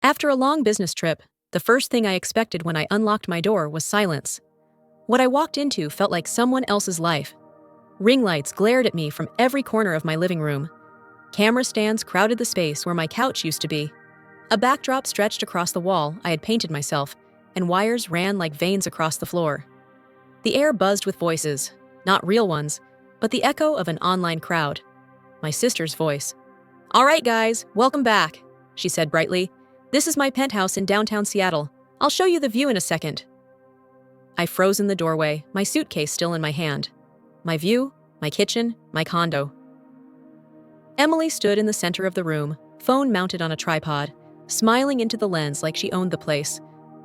After a long business trip, the first thing I expected when I unlocked my door was silence. What I walked into felt like someone else's life. Ring lights glared at me from every corner of my living room. Camera stands crowded the space where my couch used to be. A backdrop stretched across the wall I had painted myself, and wires ran like veins across the floor. The air buzzed with voices, not real ones, but the echo of an online crowd. My sister's voice. "All right, guys, welcome back," she said brightly. "This is my penthouse in downtown Seattle. I'll show you the view in a second." I froze in the doorway, my suitcase still in my hand. My view, my kitchen, my condo. Emily stood in the center of the room, phone mounted on a tripod, smiling into the lens like she owned the place.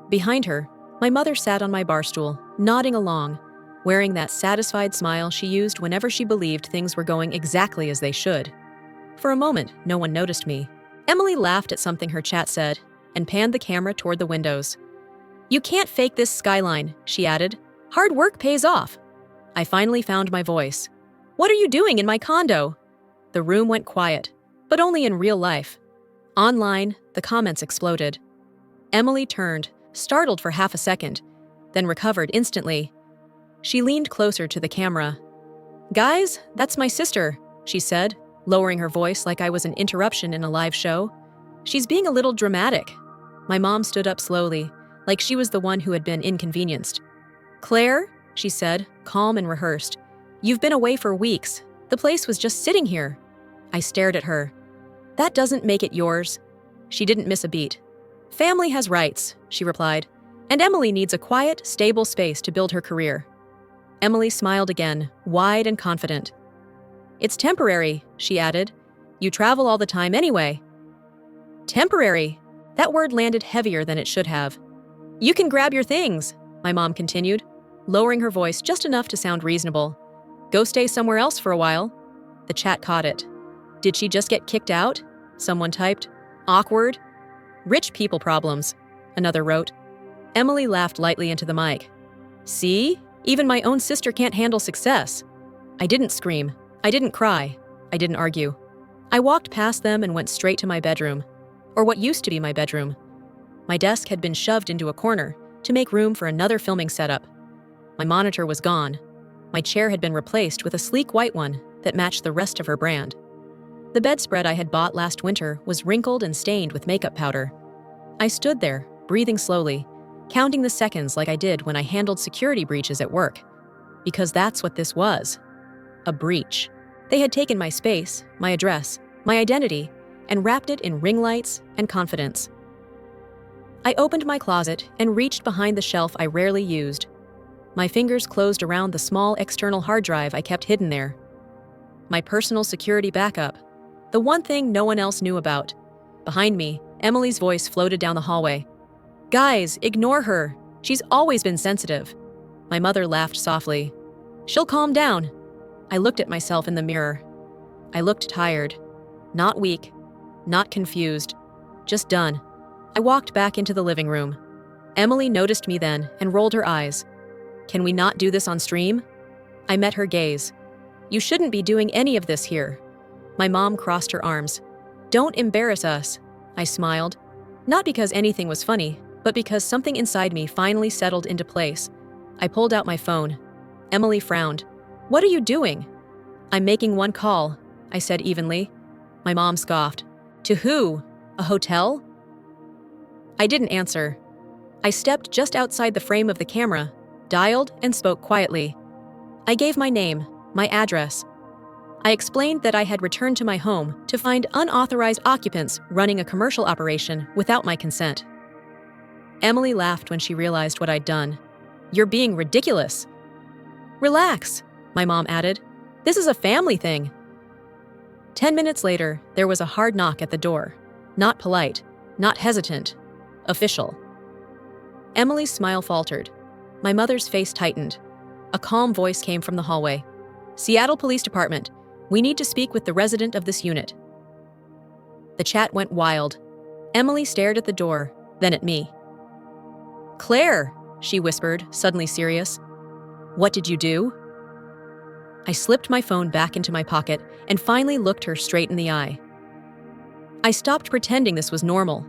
Behind her, my mother sat on my bar stool, nodding along, wearing that satisfied smile she used whenever she believed things were going exactly as they should. For a moment, no one noticed me. Emily laughed at something her chat said and panned the camera toward the windows. "You can't fake this skyline," she added. "Hard work pays off." I finally found my voice. "What are you doing in my condo?" The room went quiet, but only in real life. Online, the comments exploded. Emily turned, startled for half a second, then recovered instantly. She leaned closer to the camera. "Guys, that's my sister," she said, lowering her voice like I was an interruption in a live show. "She's being a little dramatic." My mom stood up slowly, like she was the one who had been inconvenienced. "Claire," she said, calm and rehearsed, "you've been away for weeks. The place was just sitting here." I stared at her. "That doesn't make it yours." She didn't miss a beat. "Family has rights," she replied, "and Emily needs a quiet, stable space to build her career." Emily smiled again, wide and confident. "It's temporary," she added. "You travel all the time anyway." Temporary? That word landed heavier than it should have. "You can grab your things," my mom continued, lowering her voice just enough to sound reasonable. "Go stay somewhere else for a while." The chat caught it. "Did she just get kicked out?" Someone typed. "Awkward." "Rich people problems," another wrote. Emily laughed lightly into the mic. "See? Even my own sister can't handle success." I didn't scream. I didn't cry. I didn't argue. I walked past them and went straight to my bedroom, or what used to be my bedroom. My desk had been shoved into a corner to make room for another filming setup. My monitor was gone. My chair had been replaced with a sleek white one that matched the rest of her brand. The bedspread I had bought last winter was wrinkled and stained with makeup powder. I stood there, breathing slowly, counting the seconds like I did when I handled security breaches at work. Because that's what this was. A breach. They had taken my space, my address, my identity, and wrapped it in ring lights and confidence. I opened my closet and reached behind the shelf I rarely used. My fingers closed around the small external hard drive I kept hidden there. My personal security backup. The one thing no one else knew about. Behind me, Emily's voice floated down the hallway. "Guys, ignore her. She's always been sensitive." My mother laughed softly. "She'll calm down." I looked at myself in the mirror. I looked tired. Not weak. Not confused. Just done. I walked back into the living room. Emily noticed me then and rolled her eyes. "Can we not do this on stream?" I met her gaze. "You shouldn't be doing any of this here." My mom crossed her arms. "Don't embarrass us." I smiled. Not because anything was funny, but because something inside me finally settled into place. I pulled out my phone. Emily frowned. "What are you doing?" "I'm making one call," I said evenly. My mom scoffed. "To who? A hotel?" I didn't answer. I stepped just outside the frame of the camera, dialed, and spoke quietly. I gave my name, my address. I explained that I had returned to my home to find unauthorized occupants running a commercial operation without my consent. Emily laughed when she realized what I'd done. "You're being ridiculous." "Relax," my mom added. "This is a family thing." 10 minutes later, there was a hard knock at the door. Not polite, not hesitant, official. Emily's smile faltered. My mother's face tightened. A calm voice came from the hallway. "Seattle Police Department. We need to speak with the resident of this unit." The chat went wild. Emily stared at the door, then at me. "Claire," she whispered, suddenly serious. "What did you do?" I slipped my phone back into my pocket and finally looked her straight in the eye. I stopped pretending this was normal.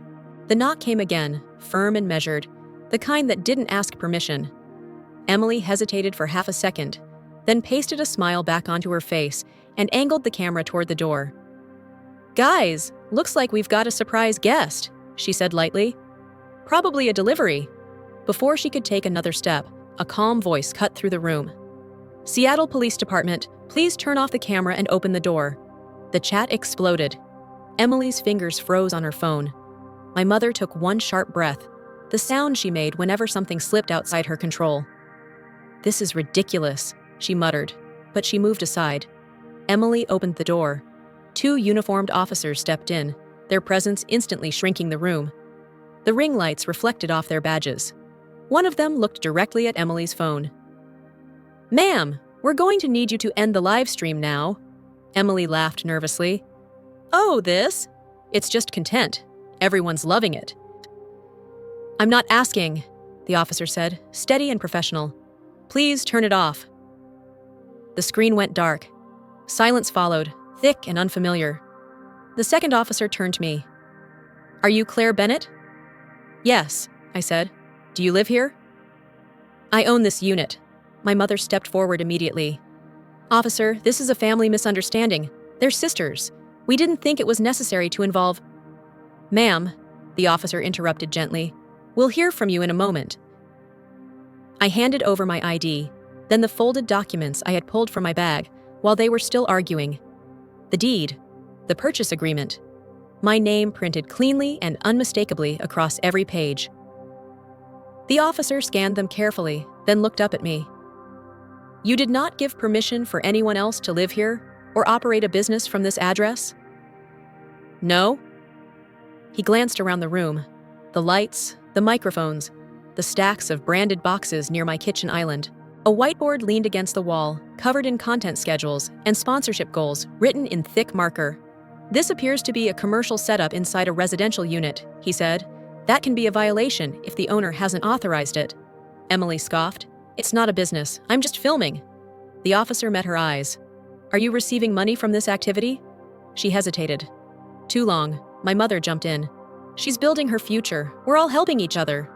The knock came again, firm and measured, the kind that didn't ask permission. Emily hesitated for half a second, then pasted a smile back onto her face and angled the camera toward the door. "Guys, looks like we've got a surprise guest," she said lightly. "Probably a delivery." Before she could take another step, a calm voice cut through the room. "Seattle Police Department, please turn off the camera and open the door." The chat exploded. Emily's fingers froze on her phone. My mother took one sharp breath, the sound she made whenever something slipped outside her control. "This is ridiculous," she muttered, but she moved aside. Emily opened the door. 2 uniformed officers stepped in, their presence instantly shrinking the room. The ring lights reflected off their badges. One of them looked directly at Emily's phone. "Ma'am, we're going to need you to end the live stream now." Emily laughed nervously. "Oh, this? It's just content. Everyone's loving it." "I'm not asking," the officer said, steady and professional. "Please turn it off." The screen went dark. Silence followed, thick and unfamiliar. The second officer turned to me. "Are you Claire Bennett?" "Yes," I said. "Do you live here?" "I own this unit." My mother stepped forward immediately. "Officer, this is a family misunderstanding. They're sisters. We didn't think it was necessary to involve—" "Ma'am," the officer interrupted gently, "we'll hear from you in a moment." I handed over my ID, then the folded documents I had pulled from my bag while they were still arguing. The deed, the purchase agreement, my name printed cleanly and unmistakably across every page. The officer scanned them carefully, then looked up at me. "You did not give permission for anyone else to live here or operate a business from this address?" "No." He glanced around the room. The lights, the microphones, the stacks of branded boxes near my kitchen island. A whiteboard leaned against the wall, covered in content schedules and sponsorship goals written in thick marker. "This appears to be a commercial setup inside a residential unit," he said. "That can be a violation if the owner hasn't authorized it." Emily scoffed. "It's not a business. I'm just filming." The officer met her eyes. "Are you receiving money from this activity?" She hesitated. "Too long." My mother jumped in. "She's building her future. We're all helping each other."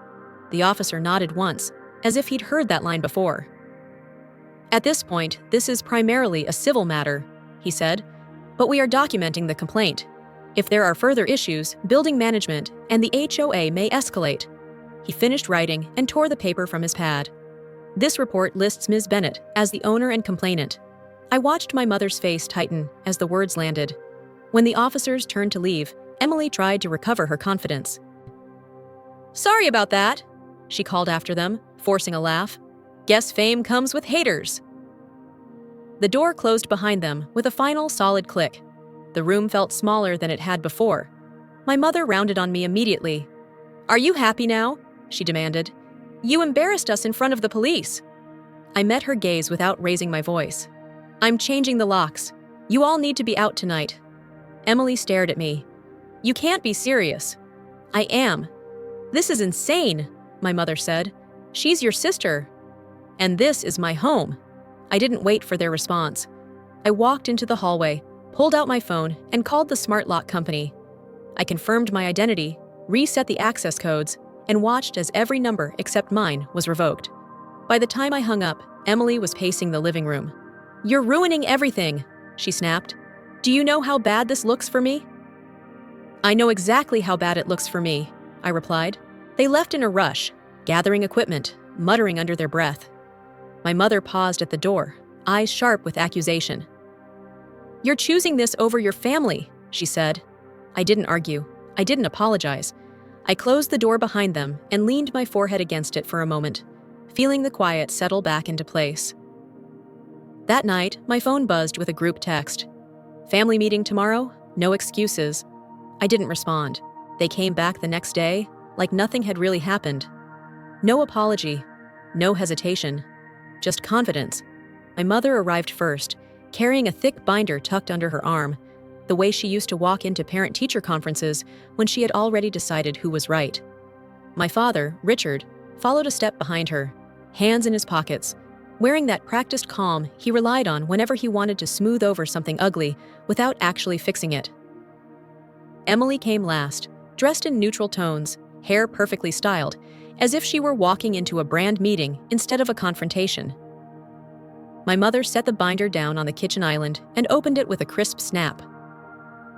The officer nodded once, as if he'd heard that line before. "At this point, this is primarily a civil matter," he said, "but we are documenting the complaint. If there are further issues, building management and the HOA may escalate." He finished writing and tore the paper from his pad. "This report lists Ms. Bennett as the owner and complainant." I watched my mother's face tighten as the words landed. When the officers turned to leave, Emily tried to recover her confidence. "Sorry about that," she called after them, forcing a laugh. "Guess fame comes with haters." The door closed behind them with a final solid click. The room felt smaller than it had before. My mother rounded on me immediately. "Are you happy now?" she demanded. "You embarrassed us in front of the police." I met her gaze without raising my voice. "I'm changing the locks. You all need to be out tonight." Emily stared at me. "You can't be serious." "I am." "This is insane," my mother said. "She's your sister. And this is my home." I didn't wait for their response. I walked into the hallway, pulled out my phone, and called the smart lock company. I confirmed my identity, reset the access codes, and watched as every number except mine was revoked. By the time I hung up, Emily was pacing the living room. "You're ruining everything," she snapped. "Do you know how bad this looks for me?" "I know exactly how bad it looks for me," I replied. They left in a rush, gathering equipment, muttering under their breath. My mother paused at the door, eyes sharp with accusation. "You're choosing this over your family," she said. I didn't argue. I didn't apologize. I closed the door behind them and leaned my forehead against it for a moment, feeling the quiet settle back into place. That night, my phone buzzed with a group text. "Family meeting tomorrow? No excuses." I didn't respond. They came back the next day, like nothing had really happened. No apology, no hesitation, just confidence. My mother arrived first, carrying a thick binder tucked under her arm, the way she used to walk into parent-teacher conferences when she had already decided who was right. My father, Richard, followed a step behind her, hands in his pockets, wearing that practiced calm he relied on whenever he wanted to smooth over something ugly without actually fixing it. Emily came last, dressed in neutral tones, hair perfectly styled, as if she were walking into a brand meeting instead of a confrontation. My mother set the binder down on the kitchen island and opened it with a crisp snap.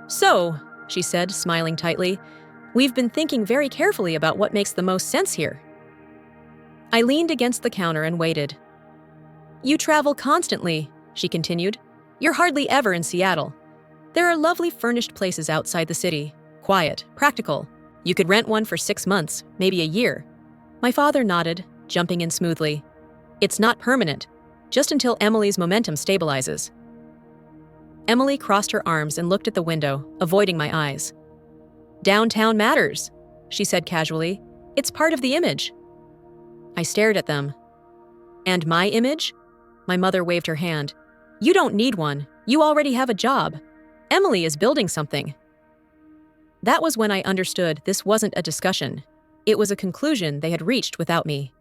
"So," she said, smiling tightly, "we've been thinking very carefully about what makes the most sense here." I leaned against the counter and waited. "You travel constantly," she continued. "You're hardly ever in Seattle. There are lovely furnished places outside the city. Quiet, practical. You could rent one for 6 months, maybe a year." My father nodded, jumping in smoothly. "It's not permanent, just until Emily's momentum stabilizes." Emily crossed her arms and looked at the window, avoiding my eyes. "Downtown matters," she said casually. "It's part of the image." I stared at them. "And my image?" My mother waved her hand. "You don't need one. You already have a job. Emily is building something." That was when I understood this wasn't a discussion. It was a conclusion they had reached without me.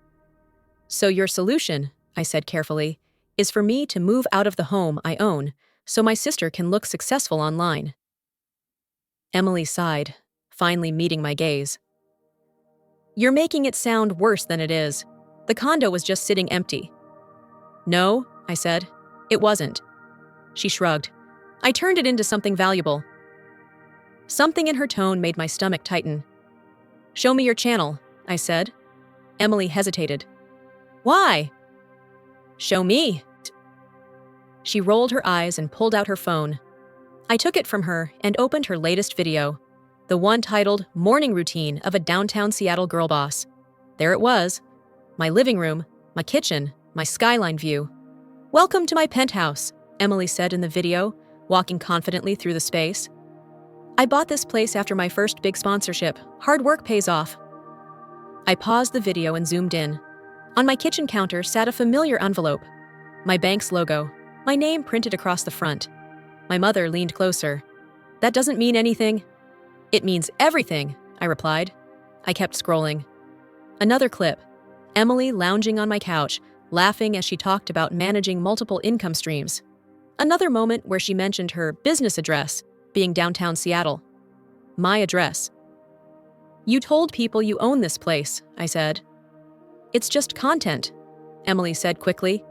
"So your solution," I said carefully, "is for me to move out of the home I own so my sister can look successful online." Emily sighed, finally meeting my gaze. "You're making it sound worse than it is. The condo was just sitting empty." "No," I said. "It wasn't." She shrugged. "I turned it into something valuable." Something in her tone made my stomach tighten. "Show me your channel," I said. Emily hesitated. "Why?" "Show me." She rolled her eyes and pulled out her phone. I took it from her and opened her latest video, the one titled "Morning Routine of a Downtown Seattle Girl Boss." There it was. My living room, my kitchen, my skyline view. "Welcome to my penthouse," Emily said in the video, walking confidently through the space. "I bought this place after my first big sponsorship. Hard work pays off." I paused the video and zoomed in. On my kitchen counter sat a familiar envelope. My bank's logo, my name printed across the front. My mother leaned closer. "That doesn't mean anything." "It means everything," I replied. I kept scrolling. Another clip. Emily lounging on my couch, laughing as she talked about managing multiple income streams. Another moment where she mentioned her business address being downtown Seattle. My address. "You told people you own this place," I said. "It's just content," Emily said quickly.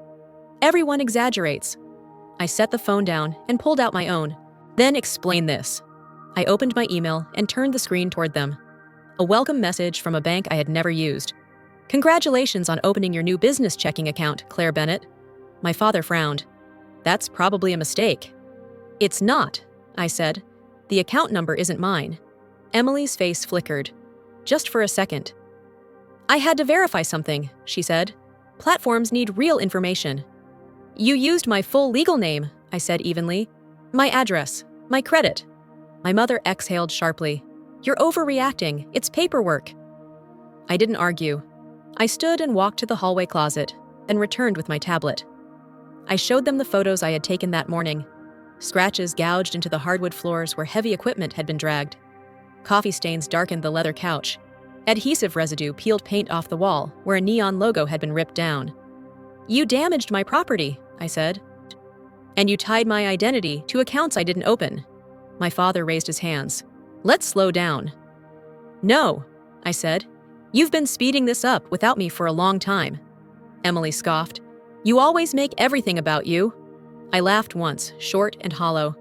"Everyone exaggerates." I set the phone down and pulled out my own. "Then explain this." I opened my email and turned the screen toward them. A welcome message from a bank I had never used. "Congratulations on opening your new business checking account, Claire Bennett." My father frowned. "That's probably a mistake." "It's not," I said. "The account number isn't mine." Emily's face flickered. Just for a second. "I had to verify something," she said. "Platforms need real information." "You used my full legal name," I said evenly. "My address, my credit." My mother exhaled sharply. "You're overreacting. It's paperwork." I didn't argue. I stood and walked to the hallway closet, then returned with my tablet. I showed them the photos I had taken that morning. Scratches gouged into the hardwood floors where heavy equipment had been dragged. Coffee stains darkened the leather couch. Adhesive residue peeled paint off the wall where a neon logo had been ripped down. "You damaged my property," I said. "And you tied my identity to accounts I didn't open." My father raised his hands. "Let's slow down." "No," I said. "You've been speeding this up without me for a long time." Emily scoffed. "You always make everything about you." I laughed once, short and hollow.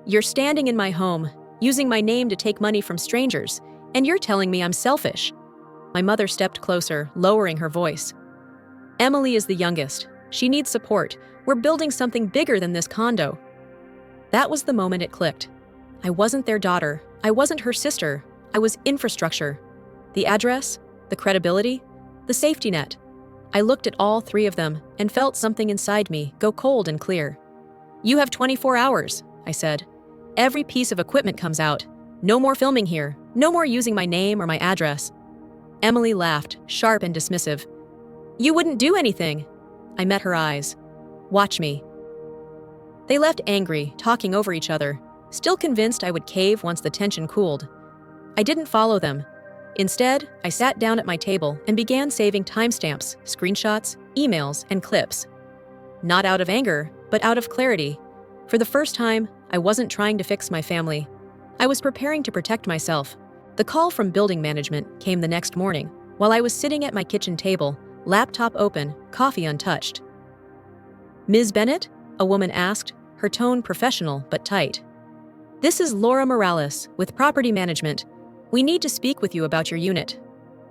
"You're standing in my home, using my name to take money from strangers, and you're telling me I'm selfish." My mother stepped closer, lowering her voice. "Emily is the youngest. She needs support. We're building something bigger than this condo." That was the moment it clicked. I wasn't their daughter. I wasn't her sister. I was infrastructure. The address, the credibility, the safety net. I looked at all three of them and felt something inside me go cold and clear. "You have 24 hours, I said. "Every piece of equipment comes out. No more filming here. No more using my name or my address." Emily laughed, sharp and dismissive. "You wouldn't do anything." I met her eyes. "Watch me." They left angry, talking over each other, still convinced I would cave once the tension cooled. I didn't follow them. Instead, I sat down at my table and began saving timestamps, screenshots, emails, and clips. Not out of anger, but out of clarity. For the first time, I wasn't trying to fix my family. I was preparing to protect myself. The call from building management came the next morning, while I was sitting at my kitchen table, laptop open, coffee untouched. "Ms. Bennett?" a woman asked, her tone professional but tight. "This is Laura Morales with Property Management. We need to speak with you about your unit."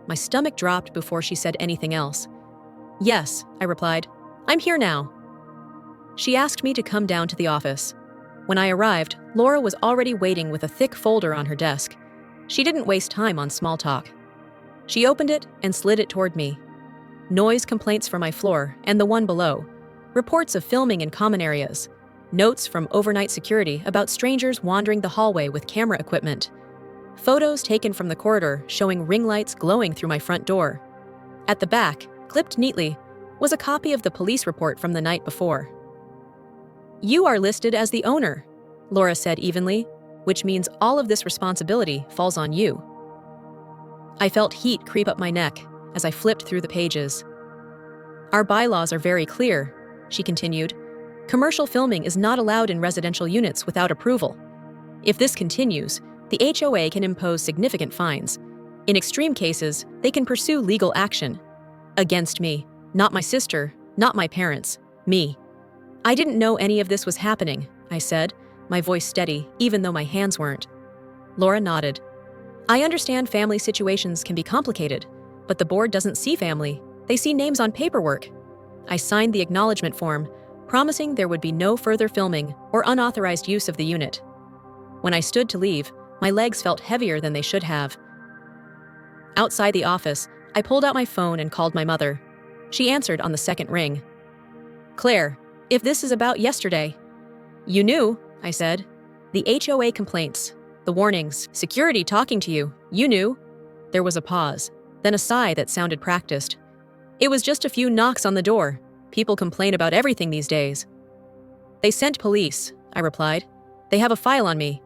My stomach dropped before she said anything else. "Yes," I replied. "I'm here now." She asked me to come down to the office. When I arrived, Laura was already waiting with a thick folder on her desk. She didn't waste time on small talk. She opened it and slid it toward me. Noise complaints for my floor and the one below. Reports of filming in common areas. Notes from overnight security about strangers wandering the hallway with camera equipment. Photos taken from the corridor showing ring lights glowing through my front door. At the back, clipped neatly, was a copy of the police report from the night before. "You are listed as the owner," Laura said evenly, "which means all of this responsibility falls on you." I felt heat creep up my neck as I flipped through the pages. "Our bylaws are very clear," she continued. "Commercial filming is not allowed in residential units without approval. If this continues, the HOA can impose significant fines. In extreme cases, they can pursue legal action. Against me, not my sister, not my parents, me." "I didn't know any of this was happening," I said, my voice steady, even though my hands weren't. Laura nodded. "I understand family situations can be complicated, but the board doesn't see family. They see names on paperwork." I signed the acknowledgement form, promising there would be no further filming or unauthorized use of the unit. When I stood to leave, my legs felt heavier than they should have. Outside the office, I pulled out my phone and called my mother. She answered on the second ring. "Claire, if this is about yesterday." "You knew," I said. "The HOA complaints, the warnings, security talking to you, you knew." There was a pause, then a sigh that sounded practiced. "It was just a few knocks on the door. People complain about everything these days." "They sent police," I replied. "They have a file on me."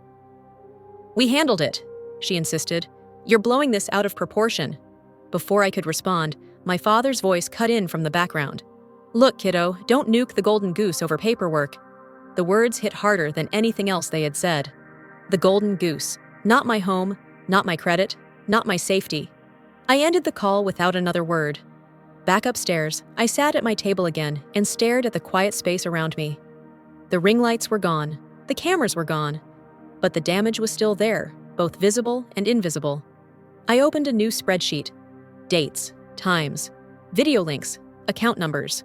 "We handled it," she insisted. "You're blowing this out of proportion." Before I could respond, my father's voice cut in from the background. "Look, kiddo, don't nuke the golden goose over paperwork." The words hit harder than anything else they had said. The golden goose. Not my home, not my credit, not my safety. I ended the call without another word. Back upstairs, I sat at my table again and stared at the quiet space around me. The ring lights were gone, the cameras were gone, but the damage was still there, both visible and invisible. I opened a new spreadsheet. Dates, times, video links, account numbers.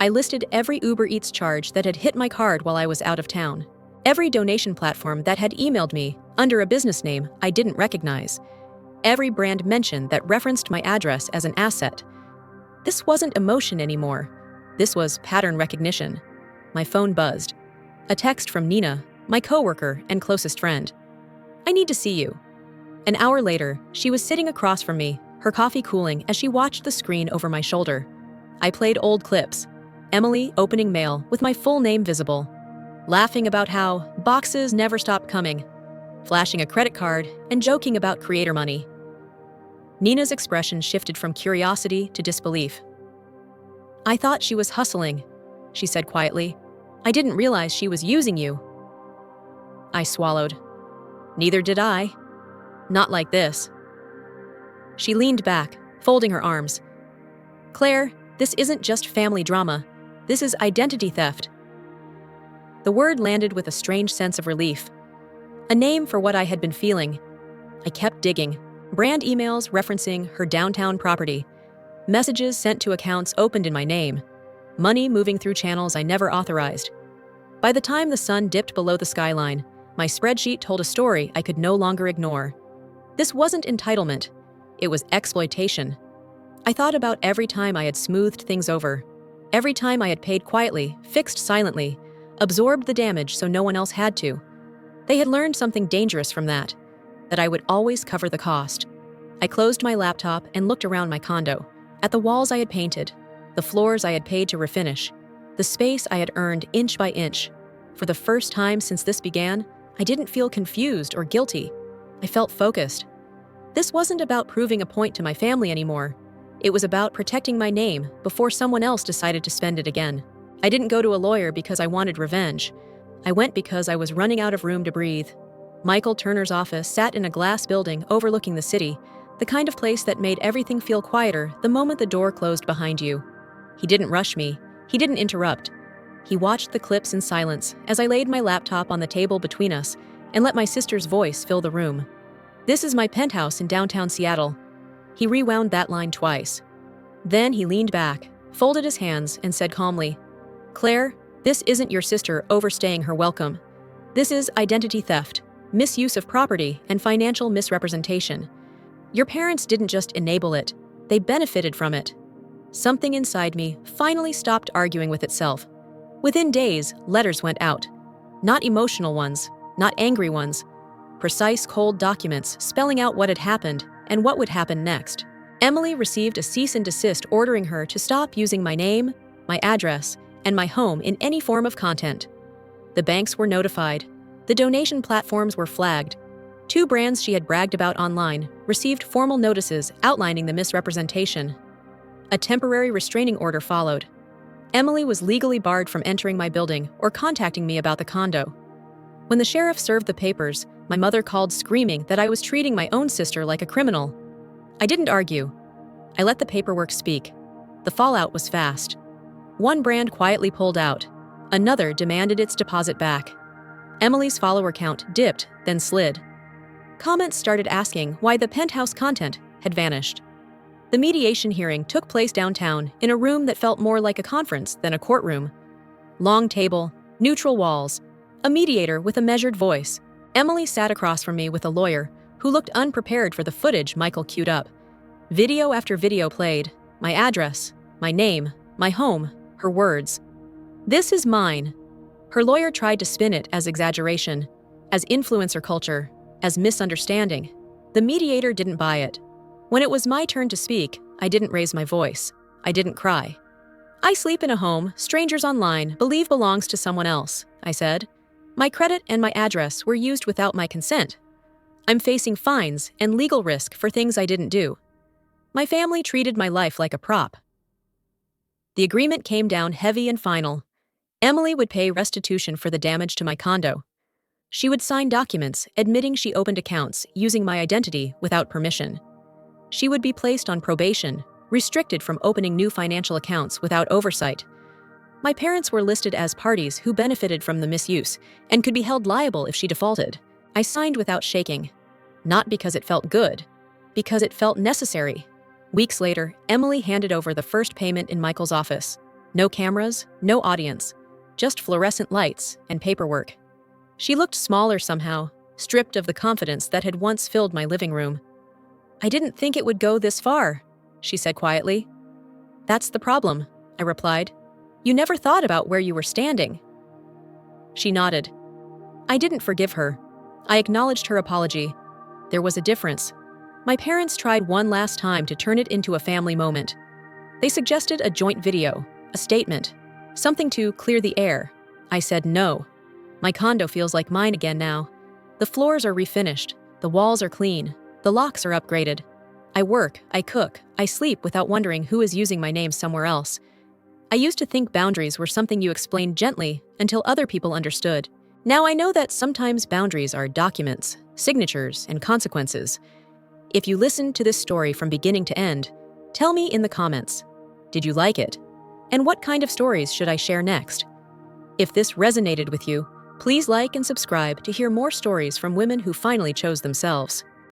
I listed every Uber Eats charge that had hit my card while I was out of town. Every donation platform that had emailed me under a business name I didn't recognize. Every brand mention that referenced my address as an asset. This wasn't emotion anymore. This was pattern recognition. My phone buzzed. A text from Nina, my coworker and closest friend. "I need to see you." An hour later, she was sitting across from me, her coffee cooling as she watched the screen over my shoulder. I played old clips. Emily opening mail with my full name visible. Laughing about how boxes never stop coming. Flashing a credit card and joking about creator money. Nina's expression shifted from curiosity to disbelief. "I thought she was hustling," she said quietly. "I didn't realize she was using you." I swallowed. "Neither did I. Not like this." She leaned back, folding her arms. "Claire, this isn't just family drama. This is identity theft." The word landed with a strange sense of relief. A name for what I had been feeling. I kept digging. Brand emails referencing her downtown property. Messages sent to accounts opened in my name. Money moving through channels I never authorized. By the time the sun dipped below the skyline, my spreadsheet told a story I could no longer ignore. This wasn't entitlement. It was exploitation. I thought about every time I had smoothed things over. Every time I had paid quietly, fixed silently, absorbed the damage so no one else had to. They had learned something dangerous from that I would always cover the cost. I closed my laptop and looked around my condo, at the walls I had painted, the floors I had paid to refinish, the space I had earned inch by inch. For the first time since this began, I didn't feel confused or guilty. I felt focused. This wasn't about proving a point to my family anymore. It was about protecting my name before someone else decided to spend it again. I didn't go to a lawyer because I wanted revenge. I went because I was running out of room to breathe. Michael Turner's office sat in a glass building overlooking the city, the kind of place that made everything feel quieter the moment the door closed behind you. He didn't rush me. He didn't interrupt. He watched the clips in silence as I laid my laptop on the table between us and let my sister's voice fill the room. "This is my penthouse in downtown Seattle." He rewound that line twice. Then he leaned back, folded his hands, and said calmly, "Claire, this isn't your sister overstaying her welcome. This is identity theft, misuse of property, and financial misrepresentation. Your parents didn't just enable it, they benefited from it." Something inside me finally stopped arguing with itself. Within days, letters went out. Not emotional ones, not angry ones. Precise, cold documents spelling out what had happened and what would happen next. Emily received a cease and desist ordering her to stop using my name, my address, and my home in any form of content. The banks were notified. The donation platforms were flagged. 2 brands she had bragged about online received formal notices outlining the misrepresentation. A temporary restraining order followed. Emily was legally barred from entering my building or contacting me about the condo. When the sheriff served the papers, my mother called screaming that I was treating my own sister like a criminal. I didn't argue. I let the paperwork speak. The fallout was fast. One brand quietly pulled out. Another demanded its deposit back. Emily's follower count dipped, then slid. Comments started asking why the penthouse content had vanished. The mediation hearing took place downtown in a room that felt more like a conference than a courtroom. Long table, neutral walls, a mediator with a measured voice. Emily sat across from me with a lawyer who looked unprepared for the footage Michael queued up. Video after video played. My address, my name, my home, her words. "This is mine." Her lawyer tried to spin it as exaggeration, as influencer culture, as misunderstanding. The mediator didn't buy it. When it was my turn to speak, I didn't raise my voice. I didn't cry. "I sleep in a home strangers online believe belongs to someone else," I said. "My credit and my address were used without my consent. I'm facing fines and legal risk for things I didn't do. My family treated my life like a prop." The agreement came down heavy and final. Emily would pay restitution for the damage to my condo. She would sign documents admitting she opened accounts using my identity without permission. She would be placed on probation, restricted from opening new financial accounts without oversight. My parents were listed as parties who benefited from the misuse and could be held liable if she defaulted. I signed without shaking. Not because it felt good, because it felt necessary. Weeks later, Emily handed over the first payment in Michael's office. No cameras, no audience, just fluorescent lights and paperwork. She looked smaller somehow, stripped of the confidence that had once filled my living room. "I didn't think it would go this far," she said quietly. "That's the problem," I replied. "You never thought about where you were standing." She nodded. I didn't forgive her. I acknowledged her apology. There was a difference. My parents tried one last time to turn it into a family moment. They suggested a joint video, a statement, something to clear the air. I said no. My condo feels like mine again now. The floors are refinished, the walls are clean, the locks are upgraded. I work, I cook, I sleep without wondering who is using my name somewhere else. I used to think boundaries were something you explained gently until other people understood. Now I know that sometimes boundaries are documents, signatures, and consequences. If you listened to this story from beginning to end, tell me in the comments. Did you like it? And what kind of stories should I share next? If this resonated with you, please like and subscribe to hear more stories from women who finally chose themselves.